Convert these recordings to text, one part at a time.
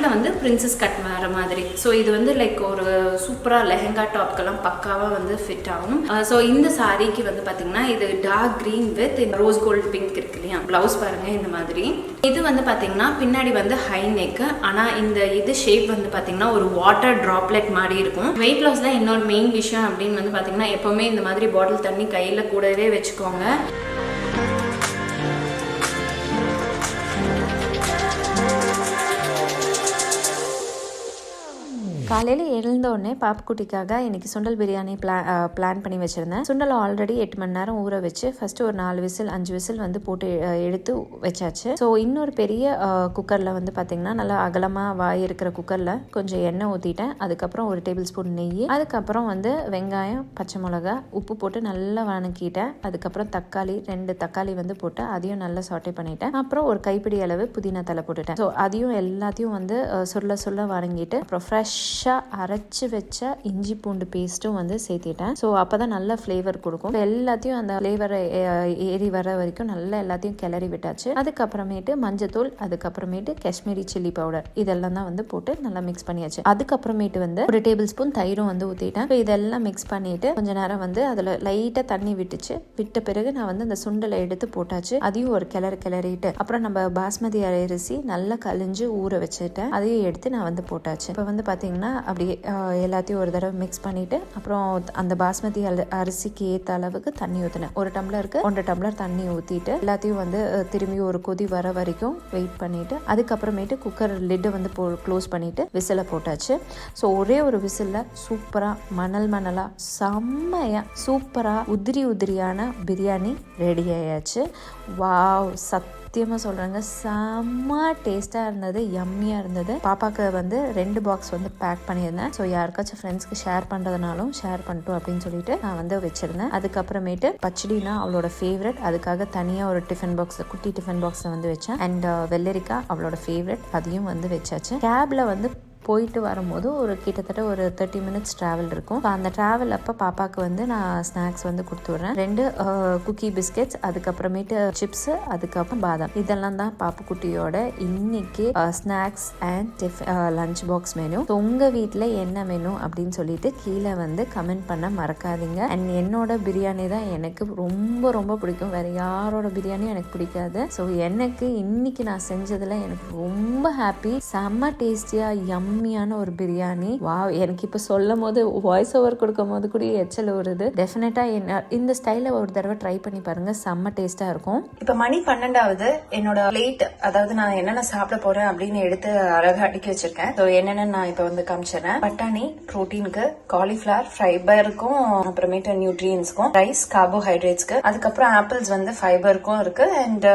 ஃப்ரண்ட்டில் வந்து princess cut வர மாதிரி. ஸோ இது வந்து லைக் ஒரு சூப்பராக லெஹங்கா டாப்க்கெல்லாம் பக்காவாக வந்து ஃபிட் ஆகும். ஸோ இந்த சாரீக்கு வந்து பார்த்தீங்கன்னா இது dark green with rose gold pink இருக்கு இல்லையா, ப்ளவுஸ் பாருங்கள் இந்த மாதிரி. இது வந்து பார்த்தீங்கன்னா பின்னாடி வந்து ஹை நெக்கு, ஆனால் இந்த இது ஷேப் வந்து பார்த்தீங்கன்னா ஒரு வாட்டர் ட்ராப்லெட் மாதிரி இருக்கும். வெயிட் லாஸில் இன்னொரு மெயின் விஷயம் அப்படின்னு வந்து பார்த்தீங்கன்னா எப்போவுமே இந்த மாதிரி பாட்டில் தண்ணி கையில் கூடவே வச்சுக்கோங்க. காலையில் எழுந்தோடனே பாப்புக்குட்டிக்காக இன்றைக்கி சுண்டல் பிரியாணி பிளான் பண்ணி வச்சுருந்தேன். சுண்டலை ஆல்ரெடி 8 மணி நேரம் ஊற வச்சு ஃபஸ்ட்டு ஒரு 4 விசில் 5 விசில் வந்து போட்டு எடுத்து வச்சாச்சு. ஸோ இன்னொரு பெரிய குக்கரில் வந்து பார்த்திங்கன்னா நல்லா அகலமாக வாய் இருக்கிற குக்கரில் கொஞ்சம் எண்ணெய் ஊற்றிட்டேன். அதுக்கப்புறம் ஒரு டேபிள் ஸ்பூன் நெய், அதுக்கப்புறம் வந்து வெங்காயம், பச்சை மிளகா, உப்பு போட்டு நல்லா வதக்கிட்டேன். அதுக்கப்புறம் தக்காளி 2 தக்காளி வந்து போட்டு அதையும் நல்லா சாட்டே பண்ணிட்டேன். அப்புறம் ஒரு கைப்பிடி அளவு புதினா தலை போட்டுட்டேன். ஸோ அதையும் எல்லாத்தையும் வந்து சொல்ல வதங்கிட்டு அப்புறம் ஃப்ரெஷ்ஷாக அரைச்சி வச்ச இஞ்சி பூண்டு பேஸ்ட்டும் வந்து சேர்த்திட்டேன். ஸோ அப்போ தான் நல்ல ஃப்ளேவர் கொடுக்கும். எல்லாத்தையும் அந்த ஃப்ளேவரை ஏறி வர வரைக்கும் நல்லா எல்லாத்தையும் கிளறி விட்டாச்சு. அதுக்கப்புறமேட்டு மஞ்சத்தூள், அதுக்கப்புறமேட்டு காஷ்மீரி சில்லி பவுடர் இதெல்லாம் தான் வந்து போட்டு நல்லா மிக்ஸ் பண்ணியாச்சு. அதுக்கப்புறமேட்டு வந்து ஒரு டேபிள் ஸ்பூன் தயிரும் வந்து ஊற்றிட்டேன். ஸோ இதெல்லாம் மிக்ஸ் பண்ணிட்டு கொஞ்ச நேரம் வந்து அதில் லைட்டாக தண்ணி விட்ட பிறகு நான் வந்து அந்த சுண்டலை எடுத்து போட்டாச்சு. அதையும் ஒரு கிளறிட்டு அப்புறம் நம்ம பாஸ்மதி அரிசி நல்லா கழிஞ்சு ஊற வச்சுட்டேன். அதையும் எடுத்து நான் வந்து போட்டாச்சு. இப்போ வந்து பார்த்தீங்கன்னா அப்படியே எல்லாத்தையும் ஒரு தடவை மிக்ஸ் பண்ணிட்டு அப்புறம் அந்த பாஸ்மதி அரிசிக்கு ஏற்ற அளவுக்கு தண்ணி ஊற்றினேன். 1 டம்ளருக்கு 1 டம்ளர் தண்ணி ஊற்றிட்டு எல்லாத்தையும் வந்து திரும்பி ஒரு கொதி வர வரைக்கும் வெயிட் பண்ணிட்டு அதுக்கப்புறமேட்டு குக்கர் லிட்டை வந்து க்ளோஸ் பண்ணிட்டு விசிலை போட்டாச்சு. ஸோ ஒரே ஒரு விசிலில் சூப்பராக மணலாக செம்மையாக சூப்பராக உதிரியான பிரியாணி ரெடி ஆயாச்சு. வாவ், சத்தியமாக சொல்கிறேங்க, செம்ம டேஸ்ட்டாக இருந்தது, யம்மியாக இருந்தது. பாப்பாவுக்கு வந்து 2 பாக்ஸ் வந்து பேக் பண்ணியிருந்தேன். ஸோ யாருக்காச்சும் ஃப்ரெண்ட்ஸ்க்கு ஷேர் பண்ணுறதுனாலும் ஷேர் பண்ணிட்டோம் அப்படின்னு சொல்லிட்டு நான் வந்து வச்சுருந்தேன். அதுக்கப்புறமேட்டு பச்சடினா அவளோட ஃபேவரட், அதுக்காக தனியாக ஒரு டிஃபன் பாக்ஸில் குட்டி டிஃபன் பாக்ஸில் வந்து வச்சேன். அண்ட் வெள்ளரிக்காய் அவளோட ஃபேவரட், அதையும் வந்து வச்சாச்சு. கேபில் வந்து போயிட்டு வரும்போது ஒரு கிட்டத்தட்ட ஒரு 30 மினிட்ஸ் ட்ராவல் இருக்கும். அந்த ட்ராவல் அப்போ பாப்பாவுக்கு வந்து நான் ஸ்நாக்ஸ் வந்து கொடுத்து விட்றேன். 2 குக்கி பிஸ்கெட்ஸ், அதுக்கப்புறமேட்டு சிப்ஸு, அதுக்கப்புறம் பாதாம். இதெல்லாம் தான் பாப்புக்குட்டியோட இன்னைக்கு snacks and lunch box menu. So உங்கள் வீட்டில் என்ன மெனு அப்படின்னு சொல்லிட்டு கீழே வந்து கமெண்ட் பண்ண மறக்காதீங்க. அண்ட் என்னோட பிரியாணி தான் எனக்கு ரொம்ப பிடிக்கும். வேறு யாரோட பிரியாணியும் எனக்கு பிடிக்காது. ஸோ எனக்கு இன்னைக்கு நான் செஞ்சதில் எனக்கு ரொம்ப ஹாப்பி. செம்ம டேஸ்டியாக யம்மியான ஒரு பிரியாணி. வாவ், எனக்கு இப்போ சொல்லும் போது வாய்ஸ் ஓவர் கொடுக்கும் போது கூட எச்சல் வருது. டெஃபினட்டாக இந்த ஸ்டைலில் ஒரு தடவை ட்ரை பண்ணி பாருங்க, செம்ம டேஸ்ட்டாக இருக்கும். இப்போ மணி 12 என்னோட பிளேட், அதாவது நான் என்னென்ன சாப்பிட போறேன் அப்படின்னு எடுத்து அழகாக அடுக்கி வச்சிருக்கேன். ஸோ என்னென்ன நான் இப்போ வந்து காமிச்சிடுறேன். பட்டாணி ப்ரோட்டீனுக்கு, காலிஃபிளவர் ஃபைபருக்கும், அப்புறமேட்டு நியூட்ரியன்ஸ்க்கும், ரைஸ் கார்போஹைட்ரேட்ஸ்க்கு, அதுக்கப்புறம் ஆப்பிள்ஸ் வந்து ஃபைபருக்கும் இருக்கு. And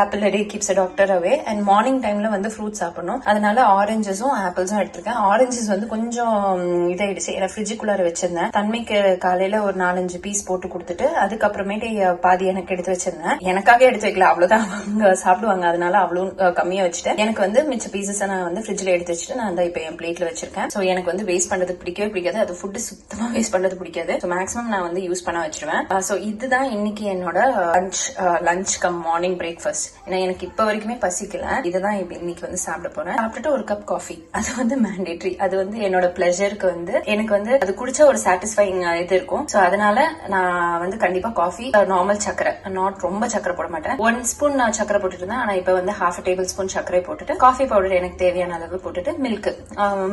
apple a day keeps a doctor away. And morning டைம்ல வந்து ஃப்ரூட்ஸ் சாப்பிடணும். அதனால ஆரஞ்சஸும் ஆப்பிள்ஸும் எடுத்திருக்கேன். ஆரஞ்சஸ் வந்து கொஞ்சம் இதாயிடுச்சு, ஏன்னா ஃப்ரிட்ஜுக்குள்ளார வச்சிருந்தேன். தன்மைக்கு காலையில ஒரு 4-5 பீஸ் போட்டு கொடுத்துட்டு அதுக்கப்புறமேட்டு பாதி எனக்கு எடுத்து வச்சிருந்தேன். எனக்காக எடுத்து வைக்கல, அவ்வளவுதான் அவங்க சாப்பிடுவாங்க, அதனால அவ்வளவு கம்மியா வச்சுட்டேன். எனக்கு வந்து மிச்ச பீசஸ் நான் வந்து ஃப்ரிட்ஜ்ல எடுத்து வச்சுட்டு நான் இப்ப என் பிளேட்ல வச்சிருக்கேன். சோ எனக்கு வந்து வேஸ்ட் பண்றது பிடிக்காது. அது ஃபுட் சுத்தமா வேஸ்ட் பண்றது பிடிக்காது. ஸோ மேக்ஸிமம் நான் வந்து யூஸ் பண்ண வச்சிருவேன். ஸோ இதுதான் இன்னைக்கு என்னோட லஞ்ச் கம் மார்னிங் பிரேக்ஃபாஸ்ட். ஏன்னா எனக்கு இப்ப வரைக்குமே பசிக்கல. இதுதான் இன்னைக்கு வந்து சாப்பிட போறேன். சாப்பிட்டுட்டு ஒரு கப் காஃபி, அது வந்து மேண்டேட்டரி. அது வந்து என்னோட பிளஷருக்கு வந்து எனக்கு வந்து அது குடிச்ச ஒரு சாட்டிஸ்ஃபைங் இது இருக்கும். சோ அதனால நான் வந்து கண்டிப்பா காஃபி, நார்மல் சக்கரை, நாட் ரொம்ப சக்கரை போட மாட்டேன். 1 ஸ்பூன் நான் சக்கரை போட்டுட்டு இருந்தேன். ஆனா இப்ப வந்து 1/2 டேபிள் ஸ்பூன் சக்கரை போட்டுட்டு காஃபி பவுடர் எனக்கு தேவையான அளவு போட்டுட்டு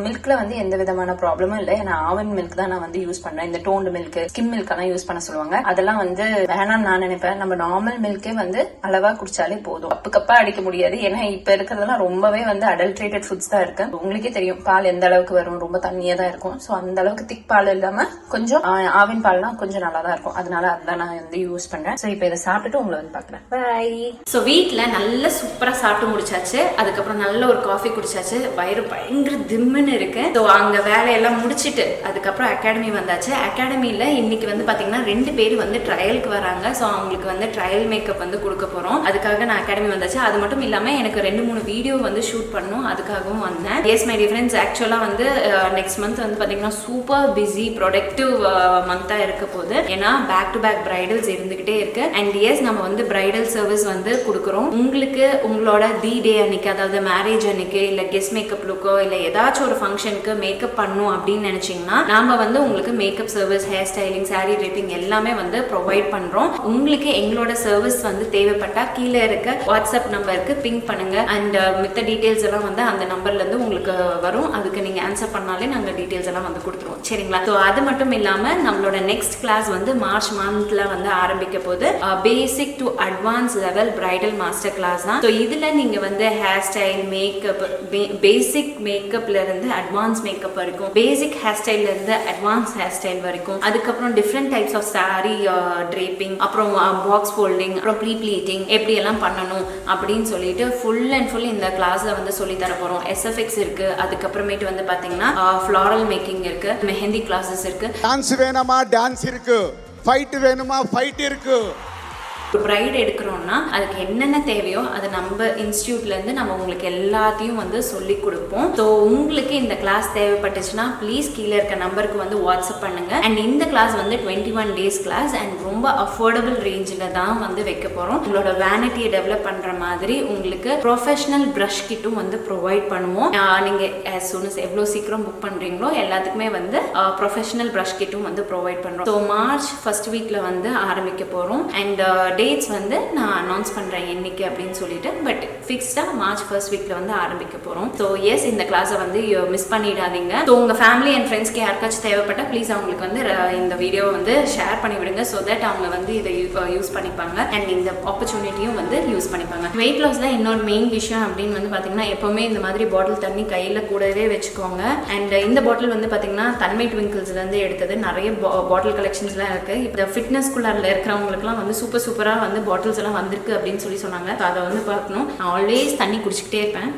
மில்க்ல வந்து எந்த விதமான ப்ராப்ளமும் இல்லை. ஏன்னா ஆவன் மில்க் தான் நான் வந்து யூஸ் பண்ணேன். இந்த டோன்டு மில்க், ஸ்கிம் மில்க் எல்லாம் யூஸ் பண்ண சொல்லுவாங்க. அதெல்லாம் வந்து வேணாம்னு நான் நினைப்பேன். நம்ம நார்மல் மில்கே வந்து அளவா குடிச்சாலே போதும். கப்பா அடிக்க முடியாது. ஏன்னா இப்ப இருக்கிறதெல்லாம் ரொம்பவே வந்து அடல்ட்ரேட்டட் ஃபுட்ஸ் தான் இருக்கு. உங்களுக்கே தெரியும் பால் எந்த அளவுக்கு வரும், ரொம்ப தண்ணியா தான் இருக்கும். சோ அந்த அளவுக்கு திக் பால் இல்லாம கொஞ்சம் ஆவின் பால்லாம் கொஞ்சம் நல்லா தான் இருக்கும். அதனால அதான் நான் வந்து யூஸ் பண்றேன். சோ இப்போ இதை சாப்பிட்டுட்டு உங்களை வந்து பாக்குறேன். பை. சோ வீட்டுல நல்ல சூப்பரா சாப்பிட்டு முடிச்சாச்சு. அதுக்கப்புறம் நல்ல ஒரு காஃபி குடிச்சாச்சு. வயிறு பயங்கர திம்முன்னு இருக்கு. சோ அங்க வேலையெல்லாம் முடிச்சிட்டு அதுக்கப்புறம் அகாடமி வந்தாச்சு. அகாடமியில இன்னைக்கு வந்து பாத்தீங்கன்னா 2 பேர் வந்து ட்ரையலுக்கு வராங்க. சோ அவங்களுக்கு வந்து ட்ரையல் மேக்கப் வந்து கொடுக்க போறோம். அதுக்காக நான் அகாடமி வந்தாச்சு. அது மட்டும் இல்லாம எனக்கு 2-3 வீடியோ வந்து ஷூட் பண்ணணும், அதுக்காகவும் வந்தேன். S my dear friends, friends ஆக்சுவலாக வந்து நெக்ஸ்ட் மந்த் வந்து பார்த்தீங்கன்னா சூப்பர் பிஸி ப்ரொடக்டிவ் மந்த்தாக இருக்க போகுது. ஏன்னா பேக் டு பேக் பிரைடல்ஸ் இருந்துகிட்டே இருக்கு. அண்ட் எஸ் நம்ம வந்து பிரைடல் சர்வீஸ் வந்து கொடுக்குறோம். உங்களுக்கு உங்களோட தி டே அன்னைக்கு, அதாவது மேரேஜ் அன்னைக்கு, இல்லை கெஸ்ட் மேக்கப் லுக்கோ, இல்லை ஏதாச்சும் ஒரு ஃபங்க்ஷனுக்கு மேக்கப் பண்ணும் அப்படின்னு நினைச்சீங்கன்னா நாம வந்து உங்களுக்கு makeup service, hair styling, sorry draping எல்லாமே வந்து ப்ரொவைட் பண்றோம். உங்களுக்கு எங்களோட சர்வீஸ் வந்து தேவைப்பட்டா கீழே இருக்க வாட்ஸ்அப் நம்பருக்கு பிங்க் பண்ணுங்க. அண்ட் மித்த டீடைல்ஸ் எல்லாம் வந்து அந்த நம்பர்ல இருந்து உங்களுக்கு வரும். அதுக்கு நீங்க ஆன்சர் பண்ணாலே நாங்க டீடைல்ஸ் எல்லாம் வந்து கொடுத்துருவோம். சரிங்களா? ஸோ அது மட்டும் இல்லாம நம்மளோட நெக்ஸ்ட் கிளாஸ் வந்து மார்ச் மந்த்ல வந்து ஆரம்பிக்க போது basic to advance level bridal master class தான். ஸோ இதுல நீங்க வந்து ஹேர் ஸ்டைல், மேக்கப், பேசிக் மேக்கப்ல இருந்து அட்வான்ஸ் மேக்கப் வரைக்கும், பேசிக் ஹேர் ஸ்டைல்ல இருந்து அட்வான்ஸ் ஹேர் ஸ்டைல் வரைக்கும், அதுக்கப்புறம் different types of sari draping, அப்புறம் பாக்ஸ் ஃபோல்டிங், அப்புறம் ப்ரீ ப்ளீட்டிங் எப்படி எல்லாம் பண்ணணும் அப்படின்னு சொல்லிட்டு ஃபுல் அண்ட் ஃபுல் இந்த கிளாஸ்ல வந்து சொல்லி தர போறோம். SFX இருக்கு, அதுக்கப்புறமேட்டு வந்து பாத்தீங்கன்னா ஃப்ளாரல் மேக்கிங் இருக்கு, மெஹந்தி கிளாஸஸ் இருக்கு, டான்ஸ் வேணுமா டான்ஸ் இருக்கு, ஃபைட் வேணுமா ஃபைட் இருக்கு. ஒரு பிரைட் எடுக்கிறோம்னா அதுக்கு என்னென்ன தேவையோ அதை நம்ம இன்ஸ்டியூட்ல இருந்து நம்ம உங்களுக்கு எல்லாத்தையும் வந்து சொல்லி கொடுப்போம். ஸோ உங்களுக்கு இந்த கிளாஸ் தேவைப்பட்டுச்சுன்னா ப்ளீஸ் கீழே இருக்க நம்பருக்கு வந்து வாட்ஸ்அப் பண்ணுங்க. அண்ட் இந்த கிளாஸ் வந்து 21 days கிளாஸ் அண்ட் ரொம்ப அஃபோர்டபுள் ரேஞ்சில் தான் வந்து வைக்க போறோம். உங்களோட வேனிட்டியை டெவலப் பண்ற மாதிரி உங்களுக்கு ப்ரொஃபஷனல் ப்ரஷ் கிட்டும் வந்து ப்ரொவைட் பண்ணுவோம். நீங்க as soon as எவ்வளோ சீக்கிரம் புக் பண்றீங்களோ எல்லாத்துக்குமே வந்து ப்ரொஃபஷனல் ப்ரஷ் கிட்டும் வந்து ப்ரொவைட் பண்றோம். ஸோ மார்ச் ஃபர்ஸ்ட் வீக்ல வந்து ஆரம்பிக்க போறோம். அண்ட் டேட்ஸ் வந்து நான் அனௌன்ஸ் பண்றேன் என்னைக்கு அப்படின்னு சொல்லிட்டு, பட் ஃபிக்ஸ்டா மார்ச் ஃபர்ஸ்ட் வீக்ல வந்து ஆரம்பிக்க போறோம். ஸோ எஸ், இந்த கிளாஸை வந்து மிஸ் பண்ணிடாதீங்க. ஸோ உங்க ஃபேமிலி அண்ட் ஃப்ரெண்ட்ஸ்க்கு யாருக்காச்சும் தேவைப்பட்டா ப்ளீஸ் அவங்களுக்கு வந்து இந்த வீடியோ வந்து ஷேர் பண்ணி விடுங்க. ஸோ தட் அவங்க வந்து இதை யூஸ் பண்ணிப்பாங்க அண்ட் இந்த ஆப்பர்ச்சுனிட்டியும் வந்து யூஸ் பண்ணிப்பாங்க. வெயிட் லாஸ்ல இன்னொரு மெயின் விஷயம் அப்படின்னு வந்து பாத்தீங்கன்னா எப்பவுமே இந்த மாதிரி பாட்டில் தண்ணி கையில கூடவே வச்சுக்கோங்க. அண்ட் இந்த பாட்டில் வந்து பாத்தீங்கன்னா தன்மை ட்விங்கிள்ஸ்ல இருந்து எடுத்தது. நிறைய பாட்டில் கலெக்ஷன்ஸ்லாம் இருக்கு. இப்போ ஃபிட்னஸ் குள்ளாரில் இருக்கிறவங்களுக்குலாம் வந்து சூப்பரா வந்து பாட்டில்ஸ் எல்லாம் வந்திருக்கு அப்படின்னு சொல்லி சொன்னாங்க. அதை வந்து பார்க்கணும். நான் ஆல்வேஸ் தண்ணி குடிச்சிக்கிட்டே இருப்பேன்.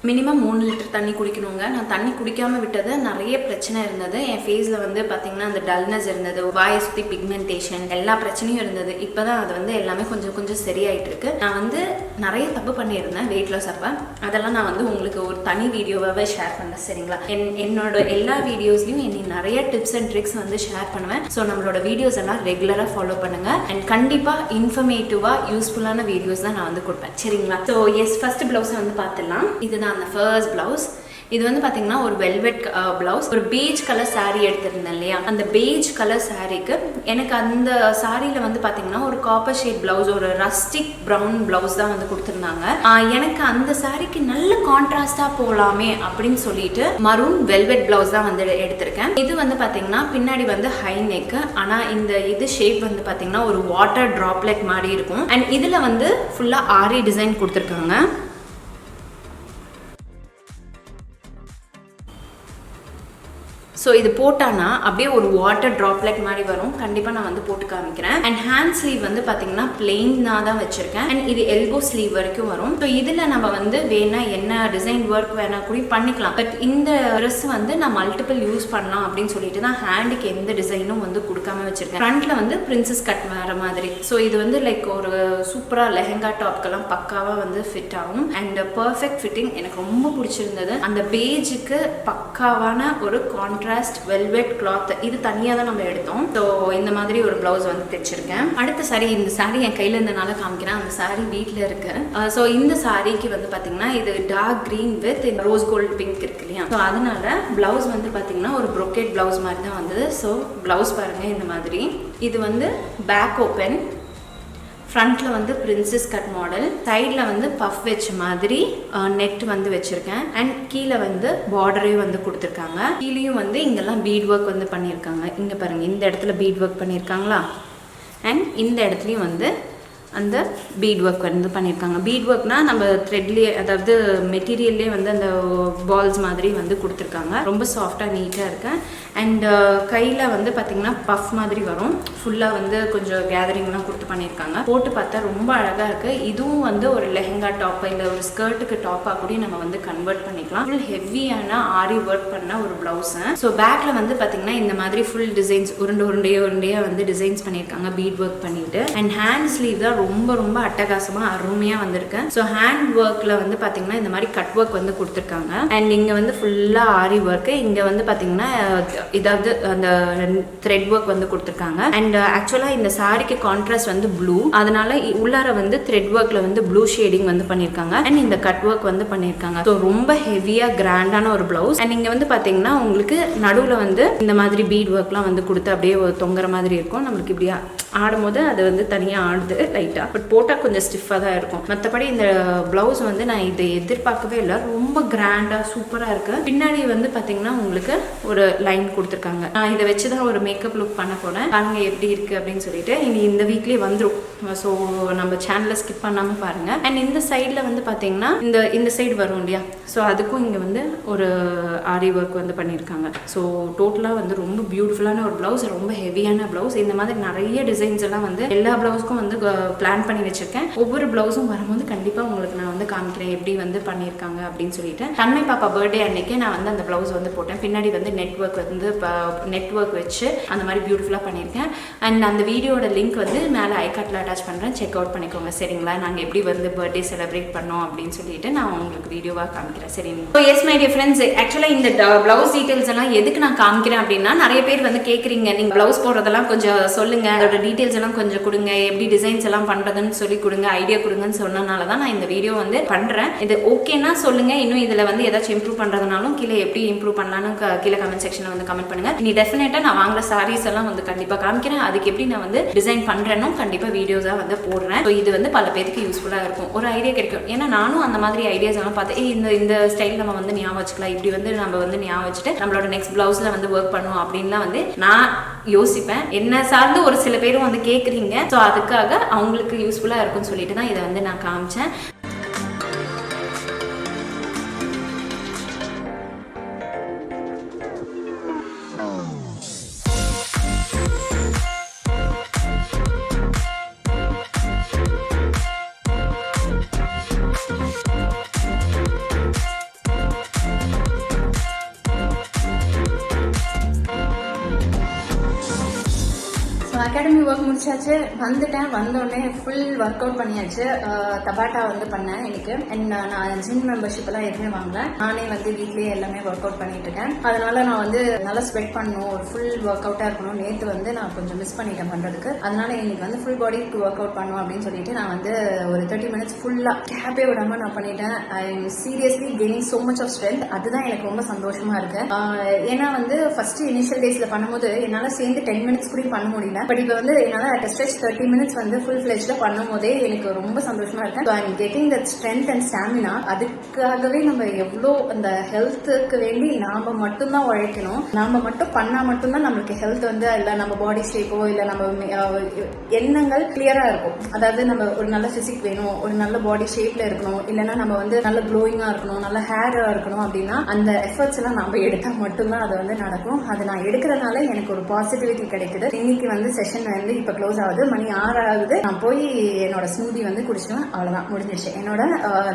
மினிமம் 3 லிட்டர் தண்ணி குடிக்கணுங்க. நான் தண்ணி குடிக்காம விட்டது நிறைய பிரச்சனை இருந்தது. என் ஃபேஸ்ல வந்து பாத்தீங்கன்னா அந்த டல்னஸ் இருந்தது, வாயை சுத்தி பிக்மெண்டேஷன், எல்லா பிரச்சனையும் இருந்தது. இப்பதான் அது வந்து எல்லாமே கொஞ்சம் சரியாயிட்டு இருக்கு. நான் வந்து நிறைய தப்பு பண்ணியிருந்தேன் வெயிட் லாஸ் அப்ப. அதெல்லாம் நான் வந்து உங்களுக்கு ஒரு தனி வீடியோவாவே ஷேர் பண்ணேன். சரிங்களா? என்னோட எல்லா வீடியோஸ்லயும் நிறைய டிப்ஸ் அண்ட் ட்ரிக்ஸ் வந்து ஷேர் பண்ணுவேன். ஸோ நம்மளோட வீடியோஸ் எல்லாம் ரெகுலரா ஃபாலோ பண்ணுங்க. அண்ட் கண்டிப்பா இன்ஃபர்மேட்டிவா யூஸ்ஃபுல்லான வீடியோஸ் தான் நான் வந்து கொடுப்பேன். சரிங்களா? ஸோ எஸ், ஃபர்ஸ்ட் பிளவுஸ் வந்து பார்த்துடலாம். இதுதான் அந்த ஃபர்ஸ்ட் பிளவுஸ். இது வந்து பாத்தீங்கன்னா ஒரு வெல்வெட் பிளவுஸ். ஒரு பேஜ் கலர் சாரி எடுத்திருந்தேன் இல்லையா, அந்த பேஜ் கலர் சாரிக்கு எனக்கு அந்த சாரியில வந்து பாத்தீங்கன்னா ஒரு காப்பர் ஷேட் பிளவுஸ், ஒரு ரஸ்டிக் பிரவுன் பிளவுஸ் தான் வந்து கொடுத்துருந்தாங்க. எனக்கு அந்த சாரிக்கு நல்ல கான்ட்ராஸ்டா போலாமே அப்படின்னு சொல்லிட்டு மரூன் வெல்வெட் பிளவுஸ் தான் வந்து எடுத்திருக்கேன். இது வந்து பாத்தீங்கன்னா பின்னாடி வந்து ஹை நெக், ஆனா இந்த இது ஷேப் வந்து பாத்தீங்கன்னா ஒரு வாட்டர் டிராப்லெட் மாதிரி இருக்கும். அண்ட் இதுல வந்து ஃபுல்லா ஆரி டிசைன் கொடுத்துருக்காங்க. ஸோ இது போட்டானா அப்படியே ஒரு வாட்டர் ட்ராப்லெட் மாதிரி வரும். கண்டிப்பாக நான் வந்து போட்டு காமிக்கிறேன். அண்ட் ஹேண்ட் ஸ்லீவ் வந்து பார்த்தீங்கன்னா பிளெயினாக தான் வச்சிருக்கேன். அண்ட் இது எல்போ ஸ்லீவ் வரைக்கும் வரும். ஸோ இதில் நம்ம வந்து வேணா என்ன டிசைன் ஒர்க் வேணா கூட பண்ணிக்கலாம். பட் இந்த ட்ரெஸ் வந்து நான் மல்டிபிள் யூஸ் பண்ணலாம் அப்படின்னு சொல்லிட்டு தான் ஹேண்டுக்கு எந்த டிசைனும் வந்து கொடுக்காம வச்சிருக்கேன். ஃப்ரண்ட்ல வந்து பிரின்சஸ் கட் வர மாதிரி. ஸோ இது வந்து லைக் ஒரு சூப்பராக லெஹங்கா டாப்க்கெல்லாம் பக்காவாக வந்து ஃபிட் ஆகும். அண்ட் பர்ஃபெக்ட் ஃபிட்டிங் எனக்கு ரொம்ப பிடிச்சிருந்தது. அந்த பேஜுக்கு பக்காவான ஒரு கான்ட்ராஸ்ட் வெல்வெட் கிளாத். இது தனியாக தான் நம்ம எடுத்தோம். ஸோ இந்த மாதிரி ஒரு பிளவுஸ் வந்து தைச்சிருக்கேன். அடுத்த சாரி, இந்த சாரி என் கையில இருந்தனால காமிக்கிறேன். அந்த சாரி வீட்டில் இருக்கு. ஸோ இந்த சாரிக்கு வந்து பார்த்தீங்கன்னா இது dark green with rose gold pink இருக்கு இல்லையா. ஸோ அதனால பிளவுஸ் வந்து பார்த்தீங்கன்னா ஒரு ப்ரொக்கேட் பிளவுஸ் மாதிரி தான் வந்தது. ஸோ பிளவுஸ் பாருங்க இந்த மாதிரி. இது வந்து பேக் ஓப்பன், ஃப்ரண்ட்ல வந்து பிரின்சஸ் கட் மாடல், சைடில் வந்து பஃப் வச்ச மாதிரி நெட் வந்து வச்சிருக்கேன். அண்ட் கீழே வந்து பார்டரே வந்து கொடுத்துருக்காங்க. கீழேயும் வந்து இங்கெல்லாம் பீட் ஒர்க் வந்து பண்ணியிருக்காங்க. இங்கே பாருங்க, இந்த இடத்துல பீட் ஒர்க் பண்ணியிருக்காங்களா. அண்ட் இந்த இடத்துலையும் வந்து அந்த பீட் ஒர்க் வந்து பண்ணியிருக்காங்க. பீட் ஒர்க்னா நம்ம த்ரெட்லேயே, அதாவது மெட்டீரியல்லே வந்து அந்த பால்ஸ் மாதிரி வந்து கொடுத்துருக்காங்க. ரொம்ப சாஃப்டாக நீட்டாக இருக்கு. அண்ட் கையில் வந்து பார்த்திங்கன்னா பஃப் மாதிரி வரும். ஃபுல்லாக வந்து கொஞ்சம் கேதரிங்லாம் கொடுத்து பண்ணியிருக்காங்க. போட்டு பார்த்தா ரொம்ப அழகாக இருக்குது. இதுவும் வந்து ஒரு லெஹங்கா டாப் இல்லை ஒரு ஸ்கர்ட்டுக்கு டாப்பாக கூட நம்ம வந்து கன்வெர்ட் பண்ணிக்கலாம். ஃபுல் ஹெவியான ஆரி ஒர்க் பண்ண ஒரு ப்ளவுஸு. ஸோ பேக்கில் வந்து பார்த்திங்கன்னா இந்த மாதிரி ஃபுல் டிசைன்ஸ் உருண்டையாக வந்து டிசைன்ஸ் பண்ணியிருக்காங்க பீட் ஒர்க் பண்ணிட்டு. அண்ட் ஹேண்ட் ஸ்லீவ் தான் ரொம்ப ரொம்ப அட்டகாசமா அருமையா வந்திருக்கு. ஸோ ஹேண்ட் ஒர்க்ல வந்து பாத்தீங்கன்னா இந்த மாதிரி கட் ஒர்க் வந்து கொடுத்துருக்காங்க. அண்ட் இங்க வந்து ஃபுல்லா ஆரி ஒர்க், இங்க வந்து பாத்தீங்கன்னா இதாவது அந்த த்ரெட் ஒர்க் வந்து கொடுத்துருக்காங்க. அண்ட் ஆக்சுவலா இந்த சாரிக்கு கான்ட்ராஸ்ட் வந்து ப்ளூ, அதனால உள்ளார வந்து த்ரெட் ஒர்க்ல வந்து ப்ளூ ஷேடிங் வந்து பண்ணிருக்காங்க. அண்ட் இந்த கட் ஒர்க் வந்து பண்ணிருக்காங்க. ஸோ ரொம்ப ஹெவியா கிராண்டான ஒரு பிளவுஸ். அண்ட் இங்க வந்து பாத்தீங்கன்னா உங்களுக்கு நடுவுல வந்து இந்த மாதிரி பீட் ஒர்க்லாம் வந்து கொடுத்து அப்படியே தொங்குற மாதிரி இருக்கும். நம்மளுக்கு இப்படியா ஆடும்போது அது வந்து தனியாக ஆடுது லைட்டாக, பட் போட்டால் கொஞ்சம் ஸ்டிஃபாக தான் இருக்கும். மற்றபடி இந்த ப்ளவுஸ் வந்து நான் இதை எதிர்பார்க்கவே இல்லை, ரொம்ப கிராண்டாக சூப்பராக இருக்குது. பின்னாடி வந்து பார்த்தீங்கன்னா உங்களுக்கு ஒரு லைன் கொடுத்துருக்காங்க. நான் இதை வச்சு தான் ஒரு மேக்கப் லுக் பண்ண போனேன், பாருங்க எப்படி இருக்குது அப்படின்னு சொல்லிட்டு. இனி இந்த வீக்லேயே வந்துடும். ஸோ நம்ம சேனலில் ஸ்கிப் பண்ணாமல் பாருங்கள். அண்ட் இந்த சைடில் வந்து பார்த்தீங்கன்னா இந்த சைடு வரும் இல்லையா, ஸோ அதுக்கும் இங்கே வந்து ஒரு ஆரி ஒர்க் வந்து பண்ணியிருக்காங்க. ஸோ டோட்டலாக வந்து ரொம்ப பியூட்டிஃபுல்லான ஒரு ப்ளவுஸ், ரொம்ப ஹெவியான ப்ளவுஸ். இந்த மாதிரி நிறைய டிசைன்ஸ் எல்லாம் வந்து எல்லா ப்ளவுஸ்க்கும் வந்து பிளான் பண்ணி வச்சிருக்கேன். ஒவ்வொரு ப்ளவுஸும் வரும்போது கண்டிப்பாக உங்களுக்கு நான் வந்து காமிக்கிறேன் எப்படி வந்து பண்ணியிருக்காங்க அப்படின்னு சொல்லிட்டு. தன்மை பாப்பா பர்த்டே அன்னைக்கு நான் வந்து அந்த ப்ளவுஸ் வந்து போட்டேன். பின்னாடி வந்து நெட் ஒர்க் வச்சு அந்த மாதிரி பியூட்டிஃபுல்லாக பண்ணியிருக்கேன். அண்ட் அந்த வீடியோட லிங்க் வந்து மேலே ஐகார்ட்டில் அட்டாச் பண்ணுறேன், செக் அவுட் பண்ணிக்கோங்க சரிங்களா. நாங்கள் எப்படி வந்து பர்த்டே செலிப்ரேட் பண்ணோம் அப்படின்னு சொல்லிட்டு நான் உங்களுக்கு வீடியோவாக காமிக்கிறேன் சரிங்களா. So S my dear friends, ஆக்சுவலாக இந்த ப்ளவுஸ் டீட்டெயில்ஸ் எல்லாம் எதுக்கு நான் காமிக்கிறேன் அப்படின்னா, நிறைய பேர் வந்து கேட்குறீங்க நீங்கள் ப்ளவுஸ் போடுறதெல்லாம் கொஞ்சம் சொல்லுங்க, அதோட டீட்டெயில்ஸ் எல்லாம் கொஞ்சம் கொடுங்க, எப்படி டிசைன்ஸ் எல்லாம் பண்றதுன்னு சொல்லி கொடுங்க, ஐடியா கொடுங்கன்னு சொன்னனால தான் நான் இந்த வீடியோ வந்து பண்றேன். இது ஓகேனா சொல்லுங்க, இன்னும் இதுல வந்து ஏதாச்சும் இம்ப்ரூவ் பண்றதுனாலும் கீழே எப்படி இம்ப்ரூவ் பண்ணலாம்னு கீழே கமெண்ட் செக்ஷன்ல வந்து கமெண்ட் பண்ணுங்க. நீ டெஃபினட்டா நான் வாங்குற சாரீஸ் எல்லாம் வந்து கண்டிப்பா காமிக்கிறேன், அதுக்கு எப்படி நான் வந்து டிசைன் பண்றேன்னு கண்டிப்பா வீடியோஸா வந்து போடுறேன். ஸோ இது வந்து பல பேருக்கு யூஸ்ஃபுல்லா இருக்கும், ஒரு ஐடியா கிடைக்கும். ஏன்னா நானும் அந்த மாதிரி ஐடியாஸ் எல்லாம் பார்த்து இந்த ஸ்டைல் நம்ம வந்து ஞாபகம் வச்சுக்கலாம், இப்படி வந்து நம்ம வந்து ஞாபகம் வச்சுட்டு நம்மளோட நெக்ஸ்ட் பிளவுஸ்ல வந்து ஒர்க் பண்ணுவோம் அப்படின்லாம் வந்து நான் யோசிப்பேன். என்ன சார்ந்து ஒரு சில பேரும் வந்து கேட்குறீங்க, ஸோ அதுக்காக அவங்களுக்கு யூஸ்ஃபுல்லாக இருக்கும்னு சொல்லிட்டு தான் இதை வந்து நான் காமிச்சேன். அகாடமி ஒர்க் முடிச்சாச்சு, வந்துட்டேன். வந்தோடனே ஃபுல் ஒர்க் அவுட் பண்ணியாச்சு. தபாட்டா வந்து பண்ணேன் எனக்கு. அண்ட் நான் ஜிம் மெம்பர்ஷிப் எல்லாம் எதுவுமே வாங்கல, நானே வந்து வீட்லயே எல்லாமே ஒர்க் அவுட் பண்ணிட்டு இருக்கேன். அதனால நான் வந்து நல்லா ஸ்வெட் பண்ணணும், ஒரு ஃபுல் ஒர்க் அவுட்டா இருக்கணும். நேற்று வந்து நான் கொஞ்சம் மிஸ் பண்ணிட்டேன் பண்றதுக்கு, அதனால இன்னைக்கு வந்து ஃபுல் பாடிக்கு ஒர்க் அவுட் பண்ணும் அப்படின்னு சொல்லிட்டு நான் வந்து ஒரு 30 minutes ஃபுல்லா கேப்பே விடாம நான் பண்ணிட்டேன். I am seriously gaining so much of strength. அதுதான் எனக்கு ரொம்ப சந்தோஷமா இருக்கு. ஏன்னா வந்து ஃபர்ஸ்ட் இனிஷியல் டேஸ்ல பண்ணும்போது என்னால சேர்ந்து 10 minutes கூட பண்ண முடியல. பட் இப்போ வந்து என்னால அட் ஸ்ட்ரெச் 30 minutes வந்து ஃபுல் ஃபிளெஜ்ல பண்ணும் போதே எனக்கு ரொம்ப சந்தோஷமா இருக்கு. So I am getting that strength and stamina. அதுக்காகவே நம்ம எவ்வளோ அந்த ஹெல்த்துக்கு வேண்டி நாம மட்டும்தான் உழைக்கணும், நாம மட்டும் பண்ணா மட்டும்தான் நம்மளுக்கு ஹெல்த் வந்து, இல்லை நம்ம பாடி ஷேப்போ இல்லை நம்ம எண்ணங்கள் கிளியரா இருக்கும். அதாவது நம்ம ஒரு நல்ல பிசிக் வேணும், ஒரு நல்ல பாடி ஷேப்ல இருக்கணும், இல்லைன்னா நம்ம வந்து நல்ல க்ளோயிங்கா இருக்கணும், நல்ல ஹேரா இருக்கணும் அப்படின்னா அந்த எஃபர்ட்ஸ் எல்லாம் நம்ம எடுத்தா மட்டும்தான் அது வந்து நடக்கும். அது நான் எடுக்கிறதுனால எனக்கு ஒரு பாசிட்டிவிட்டி கிடைக்குது. இன்னைக்கு வந்து செஷன் வந்து இப்ப க்ளோஸ் ஆகுது, மணி 6 ஆகுது. நான் போய் என்னோட ஸ்மூதி வந்து குடிச்சிடுவேன், அவ்வளவுதான் முடிஞ்சிருச்சு. என்னோட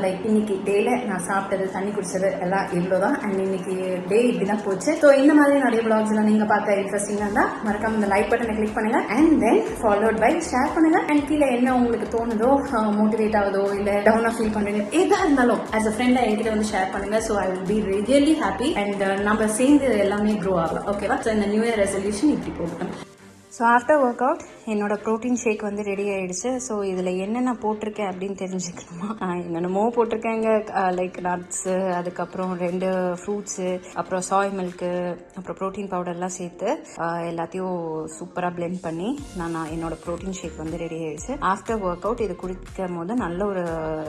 லைக் இன்னைக்கு டேல நான் சாப்பிட்டது, தண்ணி குடிச்சது எல்லாம் இவ்வளவுதான். அண்ட் இன்னைக்கு டே இப்படிதான் போச்சு. ஸோ இந்த மாதிரி நிறைய பிளாக்ஸ் எல்லாம் நீங்க பார்க்க இன்ட்ரெஸ்டிங்கா இருந்தா மறக்காம இந்த லைக் பட்டனை கிளிக் பண்ணுங்க, and then followed by share பண்ணுங்க. அண்ட் கீழே என்ன உங்களுக்கு தோணுதோ, மோட்டிவேட் ஆகுதோ இல்ல டவுனா ஃபீல் பண்றீங்க, எதா இருந்தாலும் ஆஸ் அ ஃப்ரெண்டா என்கிட்ட வந்து ஷேர் பண்ணுங்க. So I will be really happy. And நம்ம சேர்ந்து எல்லாமே க்ரோ ஆகலாம். ஓகேவா? ஸோ இந்த நியூ இயர் ரெசல்யூஷன் இப்படி போகட்டும். ஸோ ஆஃப்டர் ஒர்க் அவுட் என்னோட ப்ரோட்டீன் ஷேக் வந்து ரெடி ஆகிடுச்சு. ஸோ இதில் என்னென்ன போட்டிருக்கேன் அப்படின்னு தெரிஞ்சுக்கணுமா? என்னென்னமோ போட்டிருக்கேங்க, லைக் நட்ஸு, அதுக்கப்புறம் 2 ஃப்ரூட்ஸு, அப்புறம் சாய் மில்க்கு, அப்புறம் ப்ரோட்டீன் பவுடர்லாம் சேர்த்து எல்லாத்தையும் சூப்பராக பிளெண்ட் பண்ணி நான் என்னோட ப்ரோட்டீன் ஷேக் வந்து ரெடி ஆகிடுச்சு. ஆஃப்டர் ஒர்க் அவுட் இது குடிக்கும் போது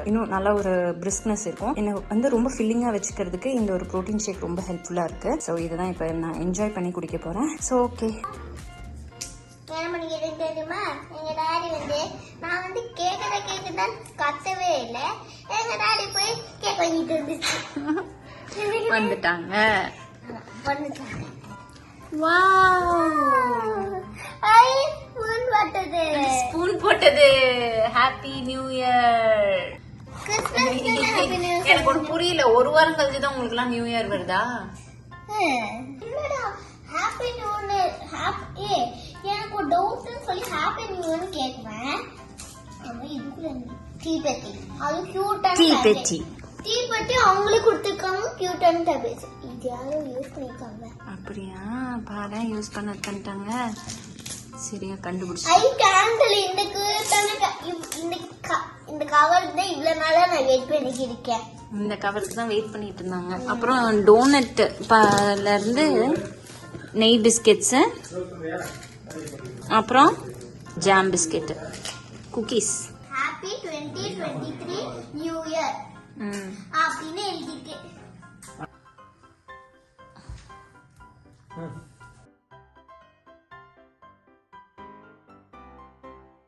இன்னும் நல்ல ஒரு பிரிஸ்க்னஸ் இருக்கும். என்னை வந்து ரொம்ப ஃபில்லிங்காக வச்சுக்கிறதுக்கு இந்த ஒரு ப்ரோட்டீன் ஷேக் ரொம்ப ஹெல்ப்ஃபுல்லாக இருக்குது. ஸோ இதுதான் இப்போ நான் என்ஜாய் பண்ணி குடிக்க போகிறேன். ஸோ ஓகே, என்ன பண்ணிக்கிட்டு தெரியுமா, எங்க டாடி வந்து நான் வந்து கேக்குதான் கத்தவே இல்லை. எங்க டாடி போய் கேக் வாங்கிட்டு வந்துச்சு. வந்துட்டாங்க. ஸ்பூன் போட்டது. Happy new year. எனக்கு ஒரு புரியல, ஒரு வாரம் கழிச்சு தான் உங்களுக்கு எல்லாம் நியூ இயர் வருதா? Happy new year. எனக்கு ஒரு டவுட்னு சொல்லி ஹாப்பி நியூ இயர்னு கேட்குவேன். தீபெட்டி அது கியூட்டான தீபெட்டி தீபெட்டி அவங்களே கொடுத்துருக்காங்க கியூட்டான டேப்லெட்ஸ் இது யாரும் யூஸ் பண்ணிருக்காங்க அப்படியா பாரா யூஸ் பண்ணிட்டாங்க சரியா கண்டுபிடிச்சு ஐ கேண்டில் இந்த கியூட்டான இந்த கவர் தான் இவ்வளவு நாளா நான் வெயிட் பண்ணிட்டு இருக்கேன் இந்த கவருக்கு தான் வெயிட் பண்ணிட்டு இருந்தாங்க அப்புறம் டோனட் இருந்து நெய் பிஸ்கெட்ஸ் அப்புறம் jam biscuit cookies happy 2023 new year அப்படின்னு எழுதிட்டு